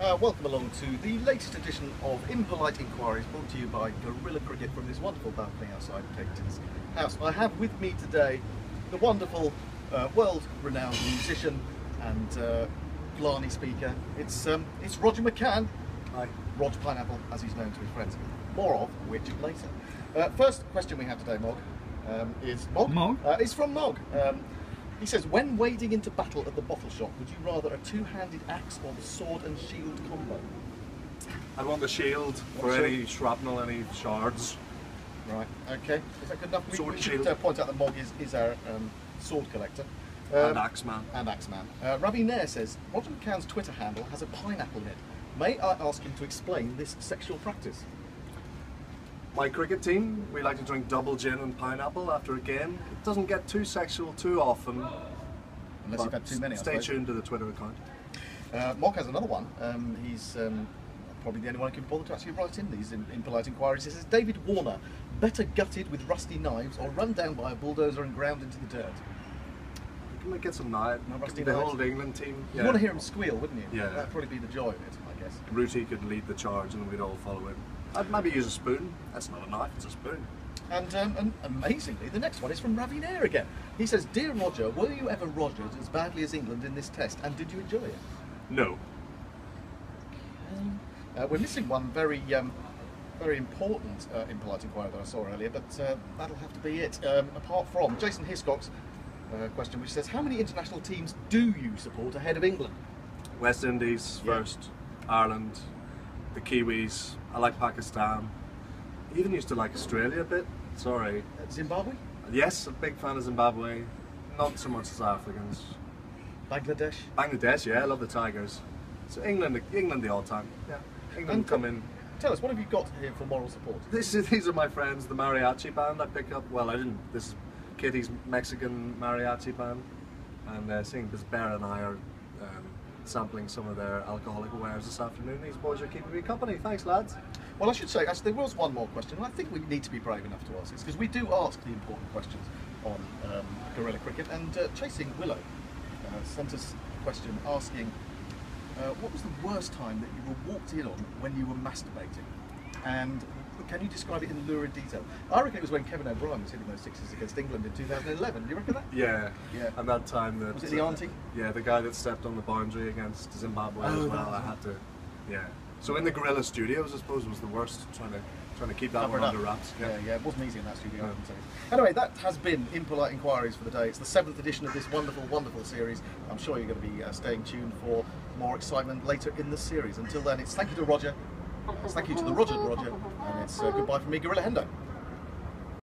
Welcome along to the latest edition of Impolite Inquiries, brought to you by Gorilla Cricket from this wonderful balcony outside Kate's house. I have with me today the wonderful, world-renowned musician and Blarney speaker. It's Roger McCann. Hi. Rog Pineapple, as he's known to his friends. More of which later. First question we have today, Mog, is Mog. Mog? It's from Mog. He says, when wading into battle at the bottle shop, would you rather a two-handed axe or the sword and shield combo? I want the shield for any shrapnel, any shards. Right, okay. Is that good enough? We should shield. point out that Mog is our sword collector. And Axeman. And Axeman. Ravi Nair says, Roger McCann's Twitter handle has a pineapple in it. May I ask him to explain this sexual practice? My cricket team, we like to drink double gin and pineapple after a game. It doesn't get too sexual too often. Unless you've had too many, I Stay suppose. tuned to the Twitter account. Mog has another one. He's probably the only one who can bother to actually write in these impolite inquiries. He says, David Warner, better gutted with rusty knives or run down by a bulldozer and ground into the dirt? We might get some knives. rusty The knives? whole England team. You want to hear him squeal, wouldn't you? Yeah. That'd probably be the joy of it, I guess. Rooty could lead the charge and we'd all follow him. I'd maybe use a spoon. That's not a knife, it's a spoon. And amazingly, the next one is from Ravi Nair again. He says, Dear Roger, were you ever Rogered as badly as England in this test, and did you enjoy it? No. We're missing one very important impolite inquiry that I saw earlier, but that'll have to be it. Apart from Jason Hiscock's question, which says, how many international teams do you support ahead of England? West Indies first, Ireland, the Kiwis, I like Pakistan. I even used to like Australia a bit. Sorry. Zimbabwe? Yes, a big fan of Zimbabwe. Not so much as Africans. Bangladesh? Bangladesh, yeah, I love the Tigers. So England the odd time. Yeah. England come in. Tell us, what have you got here for moral support? These are my friends, the mariachi band I pick up. Well, I didn't. This is Kitty's Mexican mariachi band, and seeing this Bear and I are sampling some of their alcoholic wares this afternoon. These boys are keeping me company. Thanks, lads. Well, I should say, actually, there was one more question, and I think we need to be brave enough to ask this, because we do ask the important questions on Gorilla Cricket, and Chasing Willow sent us a question asking, what was the worst time that you were walked in on when you were masturbating? And can you describe it in lurid detail? I reckon it was when Kevin O'Brien was hitting those sixes against England in 2011. Do you reckon that? Yeah. Yeah. And that time that... Was it the auntie? Yeah, the guy that stepped on the boundary against Zimbabwe Oh, as well. I had to... Yeah. So in the Gorilla Studios, I suppose, was the worst, trying to keep that one under wraps. Yeah, it wasn't easy in that studio, I can tell you. Anyway, that has been Impolite Inquiries for the day. It's the 7th edition of this wonderful, wonderful series. I'm sure you're going to be staying tuned for more excitement later in the series. Until then, it's thank you to Roger, it's thank you to the Roger, and it's goodbye from me, Gorilla Hendo.